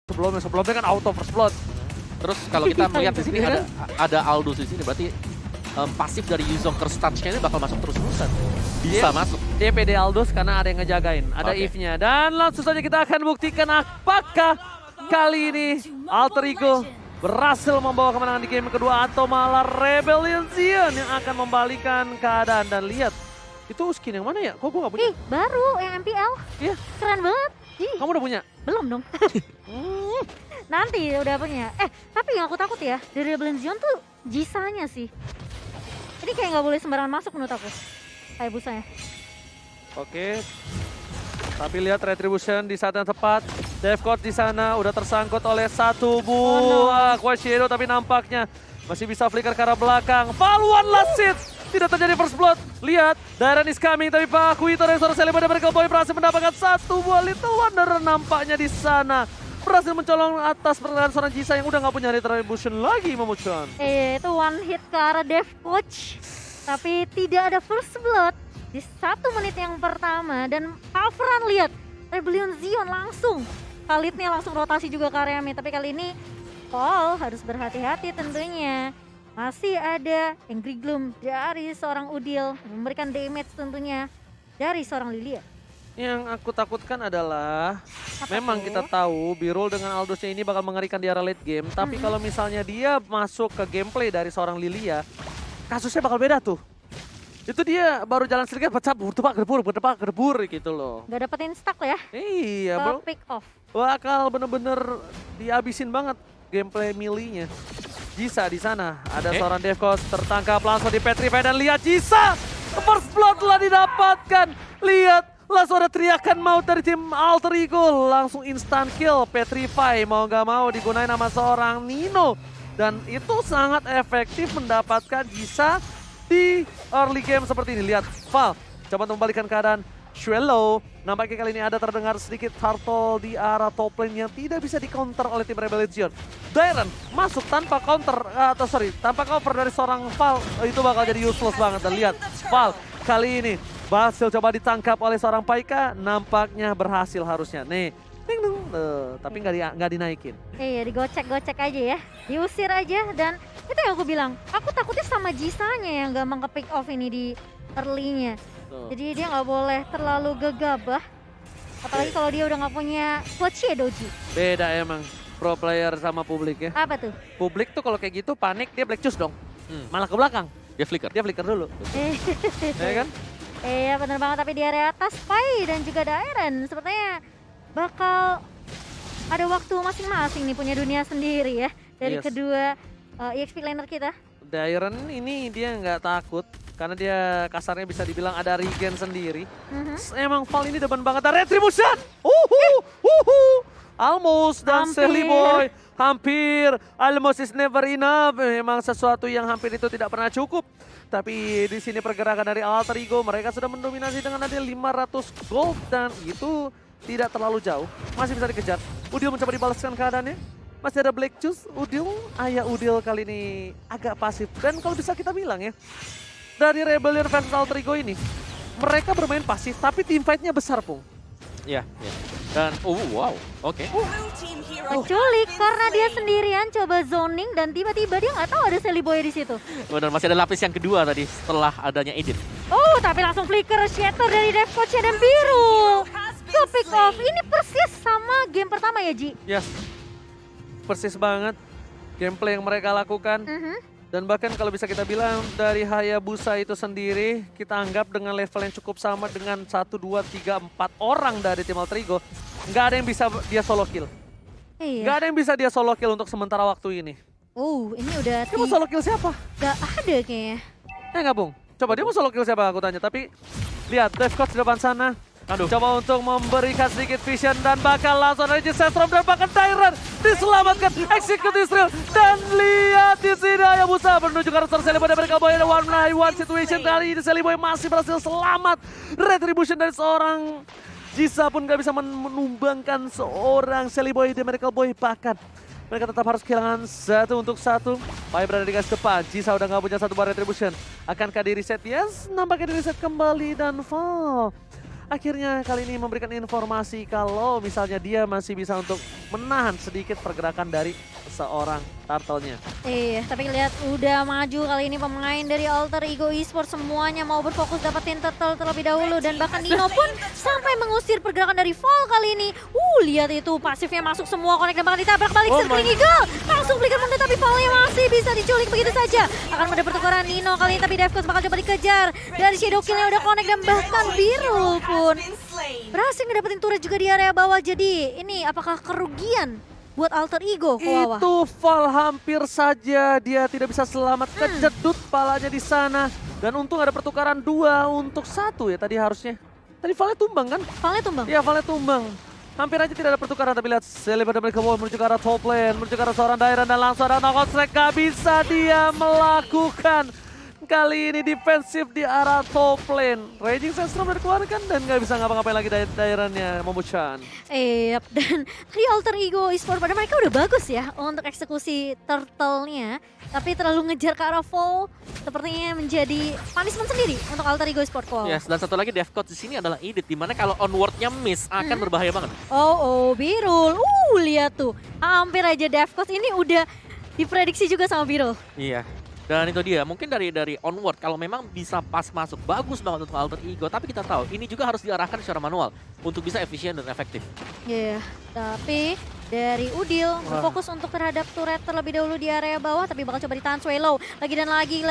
Sebelumnya kan auto first blood. Terus kalau kita melihat di sini ada Aldous di sini, berarti pasif dari Yuzong Curse Touch-nya ini bakal masuk terus-terusan. Bisa masuk. Dia PD Aldous karena ada yang ngejagain, ada Oke. Eve-nya. Dan langsung saja kita akan buktikan apakah kali ini Alter Ego berhasil membawa kemenangan di game kedua atau malah Rebellion Zion yang akan membalikan keadaan. Dan lihat, itu skin yang mana ya? Kok gue gak punya? Ih, baru yang MPL. Iya. Keren banget. Ih, Kamu udah punya? belum dong. Nanti udah punya. Tapi yang aku takut ya, dari Rebellion Zion tuh Jisanya sih. Ini kayak nggak boleh sembarangan masuk menurut aku. Kayak busanya. Oke. Tapi lihat Retribution di saat yang tepat. Devcode di sana udah tersangkut oleh satu buah Quest Shadow, tapi nampaknya masih bisa flicker ke arah belakang. Valuan last hit. Tidak terjadi first blood. Lihat, Dairon is coming, tapi Pak Kuito dan seorang Celebrity Miracle Boy berhasil mendapatkan satu buah Little Wonder nampaknya di sana. Berhasil mencolong atas pertahanan seorang Jisa yang udah nggak punya Retribution lagi, Memucon. Itu one hit ke arah Dev Coach. Tapi tidak ada first blood di 1 menit yang pertama. Dan Alvaran lihat, Rebellion Zion langsung. Khalidnya langsung rotasi juga ke area mid. Tapi kali ini Paul harus berhati-hati tentunya. Masih ada Angry Gloom dari seorang Udil. Memberikan damage tentunya dari seorang Lilia. Yang aku takutkan adalah Apa memang tuh? kita tahu Birul dengan Aldous-nya ini bakal mengerikan di arah late game. Tapi kalau misalnya dia masuk ke gameplay dari seorang Lilia, kasusnya bakal beda tuh. Itu dia baru jalan sedikit, pecah, berdepak, gerbur gitu loh. Gak dapetin stack ya, Iya bro, pick off. bakal bener-bener dihabisin banget gameplay melee-nya. Jisa di sana, ada seorang Devcode tertangkap langsung di Petrify dan lihat Jisa! First blood telah didapatkan. Lihat, langsung ada teriakan maut dari tim Alter Ego. Langsung instant kill, Petrify mau gak mau digunain sama seorang Nino. Dan itu sangat efektif mendapatkan Jisa di early game seperti ini. Lihat, Val coba untuk membalikan keadaan. Shuelo, nampaknya kali ini ada terdengar sedikit turtle di arah top lane yang tidak bisa di counter oleh tim Rebellion Zion. Dairon masuk tanpa counter, tanpa cover dari seorang Val, itu bakal jadi useless banget. Dan lihat, Val kali ini berhasil coba ditangkap oleh seorang Paika, nampaknya berhasil harusnya. Nih, ding dong, tapi nggak dinaikin. Iya, digocek-gocek aja ya, diusir aja. Dan itu yang aku bilang, aku takutnya sama Jisanya yang gampang ke pick off ini di early-nya. Jadi dia nggak boleh terlalu gegabah, apalagi kalau dia udah nggak punya Quest Shadow Ji. Beda emang pro player sama publik ya. Apa tuh? Publik tuh kalau kayak gitu panik dia black choose dong, malah ke belakang. Dia flicker. Dia flicker dulu, ya kan? Iya bener banget, tapi di area atas Pai dan juga Dairon sepertinya bakal ada waktu masing-masing nih, punya dunia sendiri ya dari Yes. kedua EXP laner kita. Dairon ini dia nggak takut karena dia kasarnya bisa dibilang ada regen sendiri. Emang Val ini depan banget, ada Retribution! Almost dan Hampir. Silly Boy hampir. Almost is never enough. Memang sesuatu yang hampir itu tidak pernah cukup. Tapi di sini pergerakan dari Alter Ego, mereka sudah mendominasi dengan ada 500 gold dan itu tidak terlalu jauh. Masih bisa dikejar. Udil mencoba dibalaskan keadaannya. Masih ada Black Juice. Ayah Udil kali ini agak pasif. Dan kalau bisa kita bilang ya, dari Rebellion versus Alter Ego ini, mereka bermain pasif tapi teamfight-nya besar, Pung. Iya. Dan wow, oke. Menculik karena dia sendirian coba zoning dan tiba-tiba dia nggak tahu ada Sally Boy di situ. Dan masih ada lapis yang kedua tadi setelah adanya Edit. Oh, tapi langsung flicker shatter dari Dev Coach dan biru. Ke pick off. Ini persis sama game pertama ya, Ji? Yes, persis banget gameplay yang mereka lakukan. Dan bahkan kalau bisa kita bilang dari Hayabusa itu sendiri, kita anggap dengan level yang cukup sama dengan 1, 2, 3, 4 orang dari tim Alter Ego. Nggak ada yang bisa dia solo kill. Iya. Nggak ada yang bisa dia solo kill untuk sementara waktu ini. Ini udah Dia mau solo kill siapa? gak ada kayaknya. Nggak, Bung. Coba dia mau solo kill siapa aku tanya. Tapi lihat, Devcode di depan sana. Aduh. Coba untuk memberikan sedikit vision dan bakal langsung dari Sentrum dan bahkan Dairon diselamatkan, executive drill dan lihat di sini Hayabusa menuju ke arah Sally Boy dan mereka boy ada 1v1 situation kali ini Sally Boy masih berhasil selamat. Retribution dari seorang Jisa pun gak bisa menumbangkan seorang Sally Boy dan mereka boy, bahkan mereka tetap harus kehilangan 1 untuk 1. Pai berada di garis depan, Jisa udah gak punya 1 bar Retribution. Akankah di reset? Yes, nampaknya di reset kembali dan Val akhirnya kali ini memberikan informasi kalau misalnya dia masih bisa untuk menahan sedikit pergerakan dari seorang turtle-nya. Iya, tapi lihat udah maju kali ini pemain dari Alter Ego Esports semuanya mau berfokus dapetin turtle terlebih dahulu dan bahkan Nino pun sampai mengusir pergerakan dari Fall kali ini. Lihat itu pasifnya masuk semua, connect dan bahkan ditabrak balik Circling Eagle. Langsung flicker mundur tapi Fallnya masih bisa diculik begitu saja. Akan ada pertukaran Nino kali ini tapi Devcos bakal coba dikejar. Dari Shadow Kill-nya udah connect dan bahkan Birul pun berhasil ngedapetin turret juga di area bawah. Jadi ini apakah kerugian buat Alter Ego, Kowawa? Itu Fall hampir saja dia tidak bisa selamat, kejedut palanya di sana. Dan untung ada pertukaran 2 untuk 1 ya tadi harusnya. Tadi Fallnya tumbang kan? Fallnya tumbang? Iya, Fallnya tumbang. Hampir aja tidak ada pertukaran, tapi lihat Selly pada mereka menuju ke arah top lane, menuju ke arah seorang Dairan dan langsung ada knockout strike. Gak bisa dia melakukan. Kali ini defensif di arah top lane. Raging Sandstorm dikeluarkan dan gak bisa ngapa-ngapain lagi Dairannya Momo-chan. Dan tadi Alter Ego Esports pada mereka udah bagus ya untuk eksekusi turtle-nya. Tapi terlalu ngejar ke arah Fall sepertinya menjadi punishment sendiri untuk Alter Ego Esports. Yes, dan satu lagi Devcos di sini adalah Edit, dimana kalau onwardnya miss akan berbahaya banget. Birul. Lihat tuh. Hampir aja Devcos ini udah diprediksi juga sama Birul. Iya. Dan itu dia, mungkin dari onward kalau memang bisa pas masuk bagus banget untuk Alter Ego, tapi kita tahu ini juga harus diarahkan secara manual untuk bisa efisien dan efektif. Iya, tapi dari Udil berfokus untuk terhadap turret terlebih dahulu di area bawah, tapi bakal coba ditahan Swallow lagi dan lagi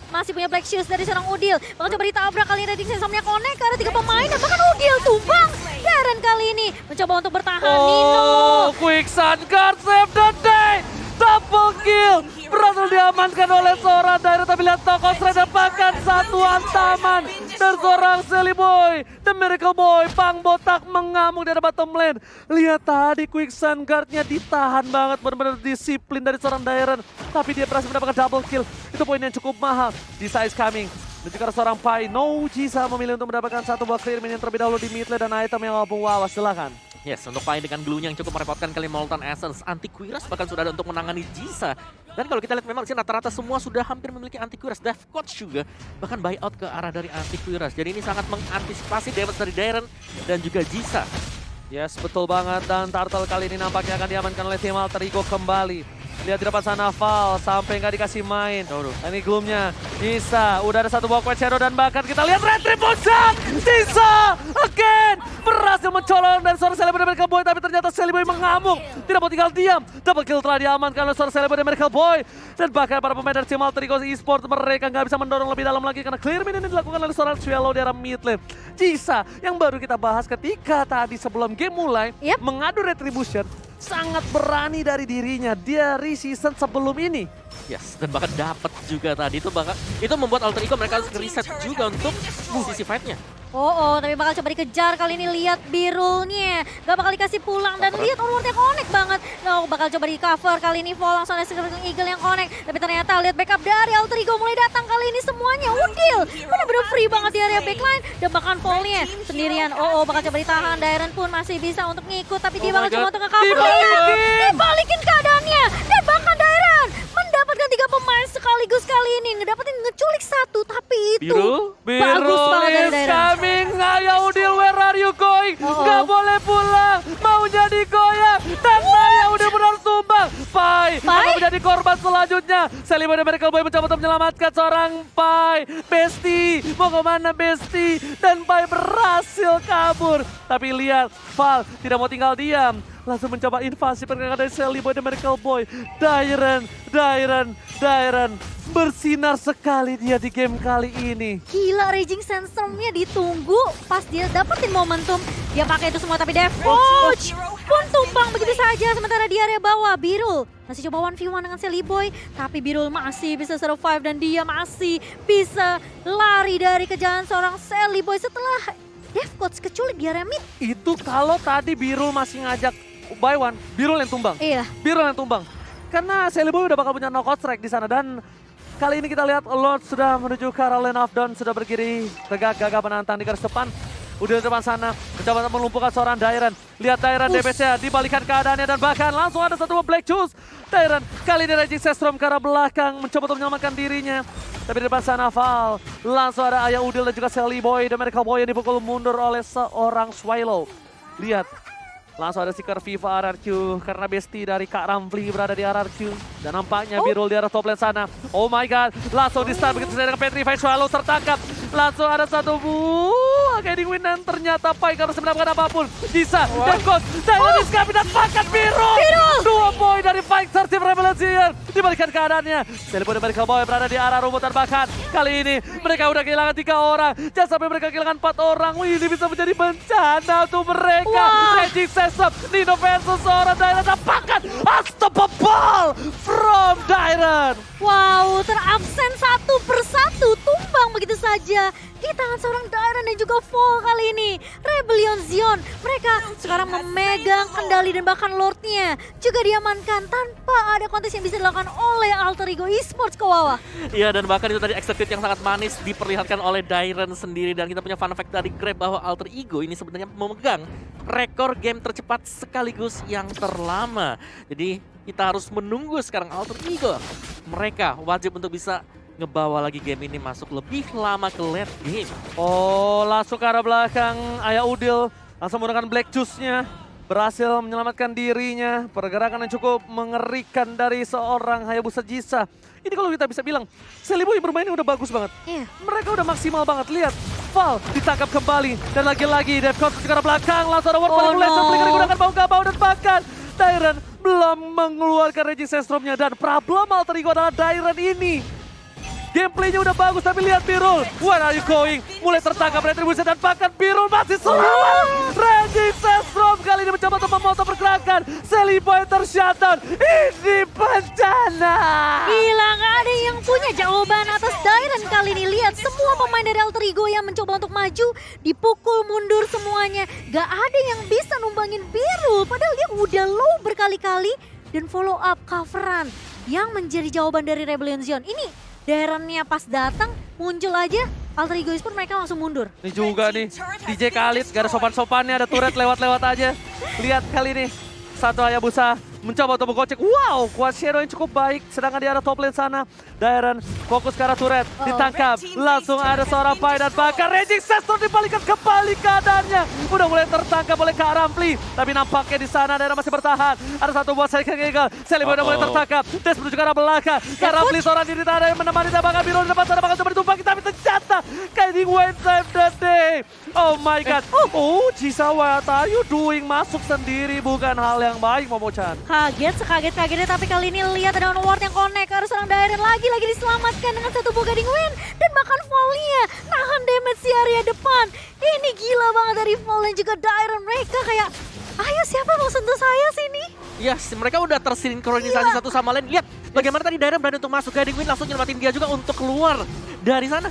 masih punya Black Shoes dari seorang Udil, bakal coba ditabrak kali ini. Reading Sandstorm-nya connect karena 3 pemain dan bahkan Udil tumbang. Darren kali ini mencoba untuk bertahan. Nino Quick Sun Guard save the day. Double kill berhasil diamankan oleh seorang Dairan, tapi lihat Knockout strike dapatkan satu hantaman dari seorang Selly Boy. The Miracle Boy, Pang Botak mengamuk dari bottom lane. Lihat tadi Quick Sun Guard-nya ditahan banget, benar-benar disiplin dari seorang Dairan. Tapi dia berhasil mendapatkan double kill, itu poin yang cukup mahal. Jisa is coming. Dan juga seorang Pai, Jisa memilih untuk mendapatkan satu buah clear minion terlebih dahulu di mid lane dan item yang mampu wawas, silakan. Yes, untuk Pai dengan glue-nya yang cukup merepotkan kali Molten Essence, Anti-Cuirass bahkan sudah ada untuk menangani Jisa. Dan kalau kita lihat memang sih rata-rata semua sudah hampir memiliki Anti-Cuirass. Devcos juga bahkan buyout ke arah dari Anti-Cuirass. Jadi ini sangat mengantisipasi damage dari Dairan dan juga Jisa. Yes, betul banget, dan Turtle kali ini nampaknya akan diamankan oleh tim Alter Ego kembali. Lihat di depan sana Val, sampai nggak dikasih main. Ini gloomnya, Jisa, udah ada satu buah Quest Shadow dan bahkan kita lihat Retribution! Jisa, again! Berhasil mencolong dari seorang Selly Boy Miracle Boy, tapi ternyata Selly Boy mengamuk. Tidak mau tinggal diam, double kill telah diamankan oleh seorang Selly Boy Miracle Boy. Dan bahkan para pemain dari tim Alter Ego Esports, mereka nggak bisa mendorong lebih dalam lagi karena clear minion yang dilakukan oleh seorang Swallow di arah mid lane. Jisa, yang baru kita bahas ketika tadi sebelum game mulai, mengadu Retribution, sangat berani dari dirinya dari season sebelum ini. Yes, dan bahkan dapat juga tadi itu membuat Alter Ego mereka harus reset juga untuk sisi fight-nya. Tapi bakal coba dikejar kali ini. Lihat Birulnya gak bakal dikasih pulang dan lihat onwardnya connect banget. Bakal coba di cover kali ini. Fall langsung ada Circling Eagle yang connect, tapi ternyata lihat backup dari Alter Ego mulai datang kali ini semuanya. Udil bener-bener free banget di area backline dan bahkan Fallnya sendirian. Bakal coba ditahan. Dairan pun masih bisa untuk ngikut, tapi dia bakal coba untuk nge-cover. Dibalikin keadaannya dan bahkan Dairan mendapatkan 3 pemain sekaligus kali ini. Ngedapetin ngeculik 1, tapi itu bagus banget dari Dairan. Ayo Udil, where are you going? Gak boleh pulang, mau jadi goyang. Dan Maya udah benar tumbang. Pai akan menjadi korban selanjutnya. Selly Boy Miracle Boy mencoba untuk menyelamatkan seorang Pai. Besti, mau kemana Besti? Dan Pai berhasil kabur. Tapi lihat, Val tidak mau tinggal diam. Langsung mencoba invasi pergerakan dari Selly Boy dan Miracle Boy. Dairan. Bersinar sekali dia di game kali ini. Gila, Raging Sandstorm-nya ditunggu. Pas dia dapetin momentum, dia pakai itu semua. Tapi Devcos pun tumpang begitu saja. Sementara di area bawah, Birul masih coba 1v1 dengan Selly Boy. Tapi Birul masih bisa survive dan dia masih bisa lari dari kejaran seorang Selly Boy setelah Devcos keculik di area mid. Itu kalau tadi Birul masih ngajak buy one, Birul yang tumbang. Iya. Birul yang tumbang. Karena Selly Boy udah bakal punya knockout strike di sana dan kali ini kita lihat Lord sudah menuju ke arah lane of dawn, sudah berdiri tegak gagah menantang di garis depan. Udah di depan sana, mencoba melumpuhkan seorang Dairan. Lihat Dairan DPS-nya, dibalikan keadaannya dan bahkan langsung ada satu Black Juice. Dairan kali ini Raging Sandstorm ke arah belakang, mencoba untuk menyelamatkan dirinya. Tapi di depan sana Val, langsung ada Ayah Udil dan juga Sally Boy. Dan Medical Boy yang dipukul mundur oleh seorang Swallow. Lihat, langsung ada Seeker Viva RRQ karena bestie dari Kak Ramfli berada di RRQ. Dan nampaknya Birul di arah top lane sana. Oh my god, langsung di stun begitu saja dengan Petrify. Swallow tertangkap. Langsung ada satu Guiding Wind dan ternyata Pai harus mendapatkan apapun. Bisa, Defcon, Dynamics Kami dan pakat Birul. 2 poin dari Fighter Team Revolution. Dibalikan keadaannya. Telepon dari Medical Boy berada di arah rumput dan bahkan kali ini mereka udah kehilangan 3 orang. Jangan sampai mereka kehilangan 4 orang. Wih, ini bisa menjadi bencana untuk mereka. Raging Sesam, Nino versus seorang Dairon dan pakat unstoppable from Dairon. Wow, terabsen satu persatu, tumbang begitu saja di tangan seorang Dairon dan juga Fall kali ini. Rebellion Zion, mereka sekarang memegang kendali dan bahkan Lordnya juga diamankan tanpa ada kontes yang bisa dilakukan oleh Alter Ego Esports ke bawah. Iya, dan bahkan itu tadi execute yang sangat manis diperlihatkan oleh Dairon sendiri. Dan kita punya fun fact dari Grab bahwa Alter Ego ini sebenarnya memegang rekor game tercepat sekaligus yang terlama. Jadi kita harus menunggu sekarang Alter Ego. Mereka wajib untuk bisa ngebawa lagi game ini masuk lebih lama ke late game. Oh, langsung ke arah belakang Ayah Udil. Langsung menggunakan Black Juice-nya. Berhasil menyelamatkan dirinya. Pergerakan yang cukup mengerikan dari seorang Hayabusa Jisa. Ini kalau kita bisa bilang, Sally Boy bermainnya udah bagus banget. Iya. Mereka udah maksimal banget, lihat. Val ditangkap kembali. Dan lagi-lagi Defcon ke arah belakang. Langsung ada ward manipulation. Mereka digunakan mau gak mau dan bahkan Dairon belum mengeluarkan Raging Sandstorm-nya. Dan problem Alter Ego adalah Dairon ini. Gameplaynya udah bagus, tapi lihat Birul. Where are you going? Mulai tertangkap Retribution dan bahkan Birul masih selamat. Raging Sandstorm kali ini mencoba untuk memotong pergerakan. Sally Boy tershutdown. Ini bencana. Gila, nggak ada yang punya jawaban atas Dairon kali ini. Lihat semua pemain dari Alter Ego yang mencoba untuk maju, dipukul mundur semuanya. Gak ada yang bisa numbangin Birul, padahal dia udah low berkali-kali. Dan follow up coveran yang menjadi jawaban dari Rebellion Zion. Ini Daironnya pas datang, muncul aja, Alter Ego Esports mereka langsung mundur. Ini juga nih, DJ Khalid gak ada sopan-sopannya, ada turret lewat-lewat aja. Lihat kali ini, satu Hayabusa mencoba untuk menggocek. Wow, Quad Shadow yang cukup baik. Sedangkan di arah top lane sana, Dairon fokus ke arah turret. Ditangkap, langsung ada seorang Pai dan bahkan Raging Sandstorm dibalikan kembali keadaannya. Udah mulai tertangkap oleh Kak Ramfli. Tapi nampaknya di sana Dairon masih bertahan. Ada satu buat Cycle Giggle. Sally Boy udah mulai tertangkap. Des menuju ke arah belakang. Kak Ramfli seorang diri tak ada yang menemani. Dan bahkan Biro di depan sana bahkan coba ditumpaki. Tapi ternyata Guiding Wind save the day. Oh my god. Oh, Jisa, what are you doing? Masuk sendiri bukan hal yang baik, Momo-chan. Kaget, sekaget-kagetnya, tapi kali ini lihat ada ward yang connect ke arah seorang Dairon lagi diselamatkan dengan satu buah Guiding Wind dan bahkan Fall-nya nahan damage di area depan. Ini gila banget dari Fall dan juga Dairon, mereka kayak ayo siapa mau sentuh saya sini? Yes, mereka udah tersinkronisasi satu sama lain. Lihat bagaimana tadi Dairon berani untuk masuk, Guiding Wind langsung nyelamatin dia juga untuk keluar dari sana.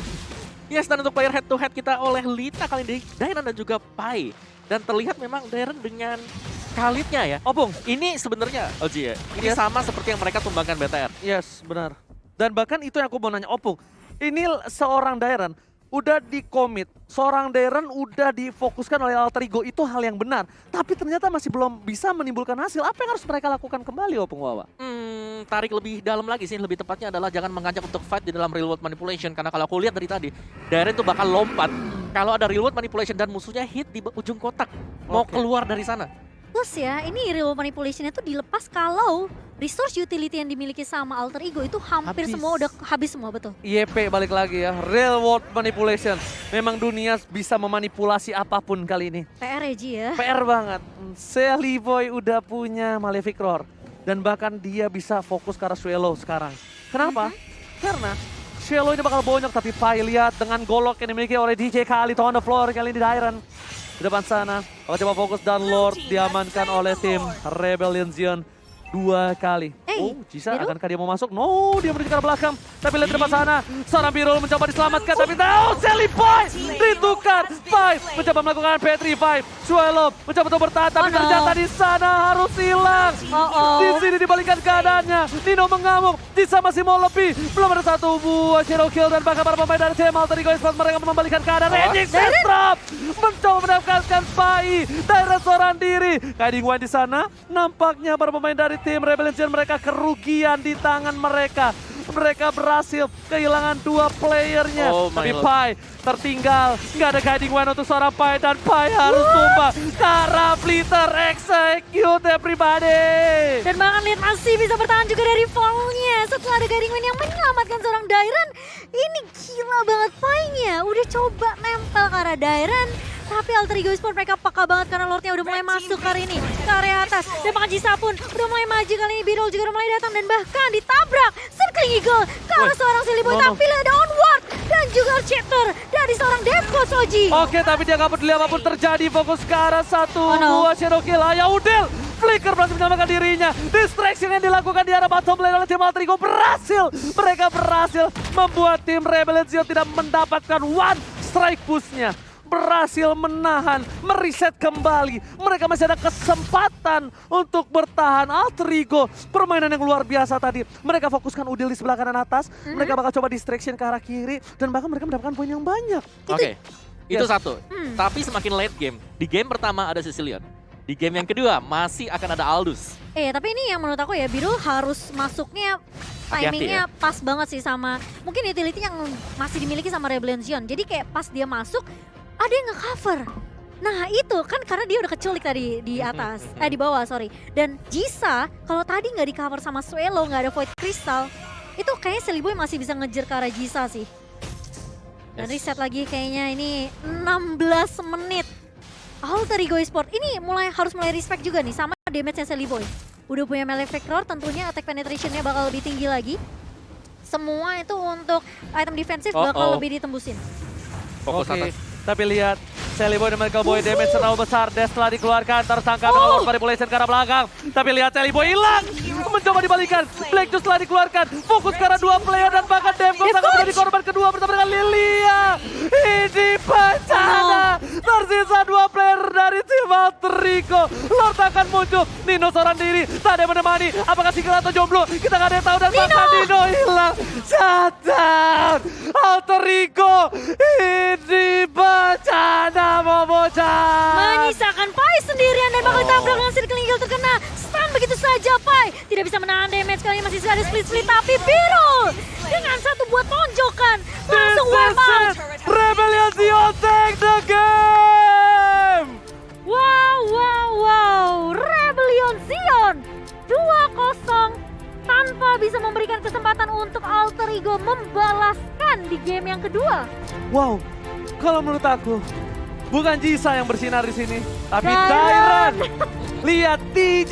Yes, dan untuk player head to head kita oleh Lita kali ini, Dairon dan juga Pai. Dan terlihat memang Dairon dengan Khalidnya ya. Opung, Ini sebenarnya Oji ya, ini sama seperti yang mereka tumbangkan BTR. yes, benar. Dan bahkan itu yang aku mau nanya, Opung. Ini seorang Dairon udah di-commit, seorang Dairon udah difokuskan oleh Alter Ego, itu hal yang benar. Tapi ternyata masih belum bisa menimbulkan hasil. Apa yang harus mereka lakukan kembali, Opung Wawa? Tarik lebih dalam lagi sih, lebih tepatnya adalah jangan mengajak untuk fight di dalam real world manipulation. Karena kalau aku lihat dari tadi, Dairon tuh bakal lompat kalau ada real world manipulation dan musuhnya hit di ujung kotak. Mau keluar dari sana. Plus ya, ini real manipulation itu dilepas kalau resource utility yang dimiliki sama Alter Ego itu hampir Habis. semua udah habis semua, betul. YP balik lagi ya, real world manipulation. Memang dunia bisa memanipulasi apapun kali ini. PR ya, Ji ya. PR banget. Sally Boy udah punya Malefic Roar. Dan bahkan dia bisa fokus ke arah Swallow sekarang. Kenapa? Karena Swallow ini bakal bonyok, tapi Pai lihat dengan golok yang dimiliki oleh DJ Khalid on the floor kali ini di Dairon. Di depan sana, akan coba fokus dan Lord diamankan oleh tim Rebellion Zion 2 kali. Oh, Jisa Birul? akankah dia mau masuk? No, dia menuju ke arah belakang. Tapi lihat di depan sana, seorang Birul mencoba diselamatkan. Tapi tahu Sally Boy ditukar. Five mencoba melakukan Petrify. Swallow mencoba untuk bertahan, tapi ternyata di sana harus hilang. Di sini dibalikan keadaannya. Nino mengamuk, Jisa masih mau lebih. Belum ada satu buah Shadow Kill dan bahkan para pemain dari tim Alter Ego Esports mereka membalikan keadaan. Raging Sandstorm mencoba mendapatkan Pai. Dairon seorang diri. Guiding Wind di sana. Nampaknya para pemain dari tim Rebellion mereka kerugian di tangan mereka. Mereka berhasil kehilangan 2 playernya. Oh my Tapi lord. Pai tertinggal. Nggak ada guiding one untuk seorang Pai. Dan Pai harus tumbang. Karena Flitter execute everybody. Dan bahkan lihat masih bisa bertahan juga dari fallnya setelah ada guiding win yang menyelamatkan seorang Dairen. Ini gila banget Pai-nya. Udah coba nempel ke arah Dairen. Tapi Alter Ego Esports mereka peka banget karena Lordnya udah mulai masuk kali ini ke area atas. Dan bahkan Jisa pun udah mulai maju kali ini. Birol juga udah mulai datang dan bahkan ditabrak Circling Eagle ke arah seorang Silly Boy. Tapi ada onward dan juga Chapter dari seorang Devcoach Oji. Oke, tapi dia nggak peduli apapun terjadi. Fokus ke arah 1, Oh, no. 2 Shadow Kill. Ya Udel, Flicker berhasil menyelamatkan dirinya. Distraction yang dilakukan di arah bottom lane oleh tim Alter Ego berhasil. Mereka berhasil membuat tim Rebellion Zion tidak mendapatkan one strike push-nya. Berhasil menahan, mereset kembali. Mereka masih ada kesempatan untuk bertahan. Alter Ego, permainan yang luar biasa tadi. Mereka fokuskan Udil di sebelah kanan atas. Mereka bakal coba distraction ke arah kiri. Dan bahkan mereka mendapatkan poin yang banyak. Oke, itu Yes. satu. Tapi semakin late game. Di game pertama ada Sicilian. Di game yang kedua masih akan ada Aldous. Tapi ini yang menurut aku ya Birol harus masuknya Hati-hati timingnya pas banget sih sama mungkin utility yang masih dimiliki sama Rebellion Zion. Jadi kayak pas dia masuk ada yang nge-cover. Nah itu kan karena dia udah keculik tadi di atas, di bawah sorry. Dan Jisa kalau tadi nggak di-cover sama Suelo, nggak ada Void Crystal, itu kayaknya Silly Boy masih bisa ngejar ke arah Jisa sih. Dan reset lagi kayaknya ini 16 menit. Alter Ego Esports ini harus mulai respect juga nih sama damage-nya Silly Boy. Udah punya Malefic Roar, tentunya attack penetration-nya bakal lebih tinggi lagi. Semua itu untuk item defensif bakal lebih ditembusin. Fokus Oke, atas. tapi lihat Silly Boy dan Michael Boy damage terlalu besar. Dash telah dikeluarkan, tersangka melakukan manipulation ke arah belakang. Tapi lihat Silly Boy hilang, mencoba dibalikan. Black Juice telah dikeluarkan, fokus ke arah 2 player dan bahkan Devco sangat menjadi korban kedua bersama dengan Lilia. Ini bencana, tersisa 2 player dari tim Alter Ego. Lord akan muncul, Nino seorang diri, tak ada yang menemani. Apakah single atau jomblo? Kita nggak ada yang tahu dan bahkan Nino hilang. Shutdown, Alter Ego, ini bencana Momochan. Menyisakan Pai sendirian dan bakal ditabrak dengan Circling Eagle terkena stun begitu saja. Pai tidak bisa menahan damage kali ini, masih ada split-split tapi Birol dengan satu buat tonjokan langsung wipe out. Rebellion Zion take the game. Wow, Rebellion Zion 2-0 tanpa bisa memberikan kesempatan untuk Alter Ego membalaskan di game yang kedua. Wow, kalau menurut aku bukan Jisa yang bersinar di sini, tapi Dairen. Dairen. Lihat DJ